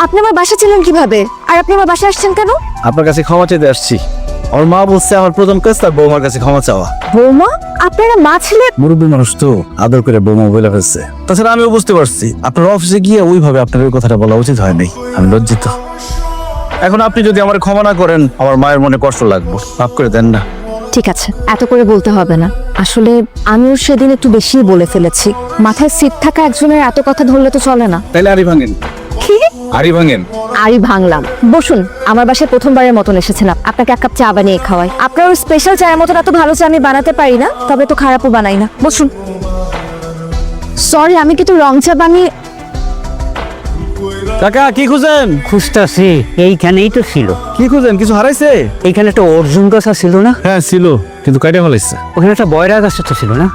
আপনি আমার বাসা ছিলেন কিভাবে, আর আপনি আমার বাসায় আসছেন কেন? আপনার কাছে ক্ষমা চাইতে আসছি। আমার মা বলছে আমার প্রথম কাজ তার বৌমার কাছে ক্ষমা চাওয়া। বৌমা? আপনারা মা ছেলে? মুরব্বী মানুষ তো আদর করে বৌমা বলে ফেলছে। তাছাড়া আমিও বুঝতে পারছি আপনার অফিসে গিয়ে ওইভাবে আপনার ওই কথাটা বলা উচিত হয়নি। আমি লজ্জিত। এখন আপনি যদি আমার ক্ষমা না করেন আমার মায়ের মনে কষ্ট লাগবে, মাফ করে দেন না। ঠিক আছে, এত করে বলতে হবে না। আসলে আমিও সেদিন একটু বেশিই বলে ফেলেছি। মাথায় সিট থাকা একজনের এত কথা ধরলে তো চলে না। তাইলে আরি ভাঙেন। কি? আরি ভাঙেন। আরই ভাঙলাম। বসুন, আমার বাসায় প্রথমবারের মতন এসেছেন, আপনাকে এক কাপ চা বানিয়ে খাওয়াই। আপনার ওই স্পেশাল চায়ের মতন এত ভালো চা আমি বানাতে পারি না, তবে তো খারাপও বানাই না। বসুন। সরি, আমি কিন্তু রং চা বানিয়ে। কাকা কি খুঁজেন? খুঁজতাছি, এইখানেই তো ছিল। কি খুঁজেন? কিছু হারাইছে? এইখানে একটা অর্জুন গাছ ছিল না? হ্যাঁ ছিল, কিন্তু কাইটে ফেলাইছে। ওখানে একটা বয়রা গাছ তো ছিল না?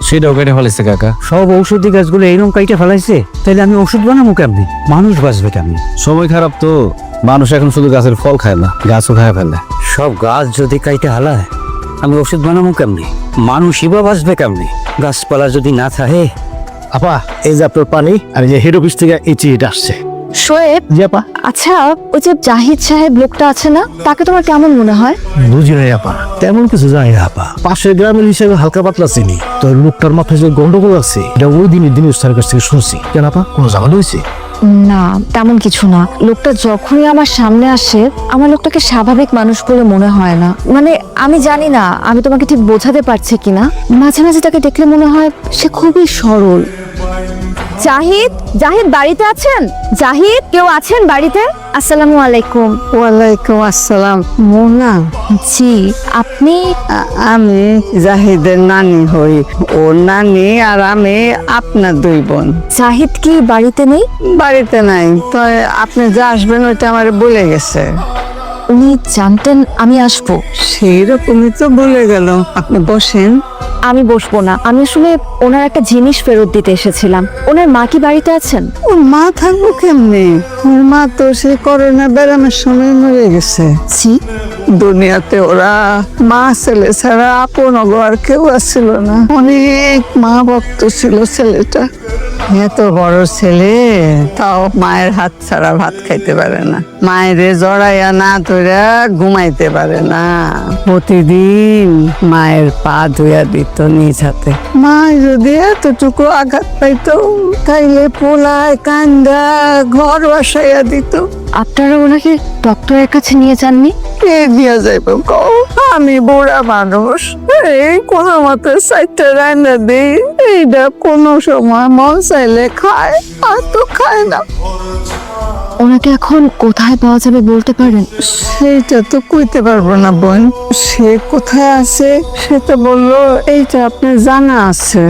সেটাও কাইটে ফেলাইছে কাকা। সব ঔষধি গাছগুলো এইরকম কাইটে ফেলাইছে, তাইলে আমি ওষুধ বানাবো কেমনি? মানুষ বাঁচবে কেমনি? সময় খারাপ তো, মানুষ এখন শুধু গাছের ফল খায় না, গাছও খায় ফেলে। সব গাছ যদি কাইটে হালায়, আমি ওষুধ বানাবো কেমনি? মানুষই বা বাঁচবে কেমনি গাছপালা যদি না থাকে? আপা এই যে আপনার পানি, আর এই যে হেড অফিস থেকে এই চিঠিটা আসছে। শোয়েব, জি আপা। আচ্ছা ওই যে জাহিদ সাহেব লোকটা আছে না, তাকে তোমার কেমন মনে হয়? বুঝি নাই আপা, তেমন কিছু জানি না আপা। পাশের গ্রামের হিসেবে হালকা পাতলা চিনি, তো লোকটার মাথায় যে গন্ডগোল আছে এটা ওই দিনই দিনের স্যারের কাছ থেকে শুনছি। কেন আপা, কোনো ঝামেলা হয়েছে? না, তেমন কিছু না। লোকটা যখনই আমার সামনে আসে আমার লোকটাকে স্বাভাবিক মানুষ বলে মনে হয় না। মানে আমি জানি না আমি তোমাকে ঠিক বোঝাতে পারছি কিনা, মাঝে মাঝে তাকে দেখলে মনে হয় সে খুবই সরল। জাহিদ, জাহিদ বাড়িতে আছেন? জাহিদ, কেউ আছেন বাড়িতে? আসসালামু আলাইকুম। ওয়ালাইকুম আসসালাম। মোনা, জি, আপনি? আমি জাহিদের নানি হই। ও নানি আর আমি আপনার দুই বোন। জাহিদ কি বাড়িতে নেই? বাড়িতে নাই, তো আপনি যে আসবেন ওইটা আমার বলে গেছে। উনি জানতেন আমি আসবো? সেই রকমই তো বলে গেল। আপনি বসেন। আমি বসবো না, আমি আসলে ওনার একটা জিনিস ফেরত দিতে এসেছিলাম। ওনার মা কি বাড়িতে আছেন? ওর মা থাকবো কেমনি? ওর মা তো সে করোনা ব্যারামের সময় মরে গেছে। জি। দুনিয়াতে ওরা মা ছেলে ছাড়া আপন আর কেউ আসছিল না। অনেক মা ভক্ত ছিল ছেলেটা। এত বড় ছেলে, তাও মায়ের হাত ছাড়া ভাত খাইতে পারে না। মায়ের জড়াইয়া না ধরে ঘুমাইতে পারে না। প্রতিদিন মায়ের পা ধুইয়া দিত নিজ হাতে। মা যদি এতটুকু আঘাত পাইতো তাইলে পোলায় কান্দা ঘর বসাইয়া দিত। আপনারা ওনাকে ডক্টরের কাছে নিয়ে যাননি? কে দিয়া যাইব কও? আমি বুড়া মানুষ, এই কোনো মতে সাইটটা রান্না দিই, এইটা কোনো সময় মন চাইলে খায়, আর তো খায় না। ওনাকে এখন কোথায় পাওয়া যাবে বলতে পারেন? সেইটা তো কইতে পারবো না বোন। সে কোথায় আছে সেটা বললো এইটা আপনার জানা আছে।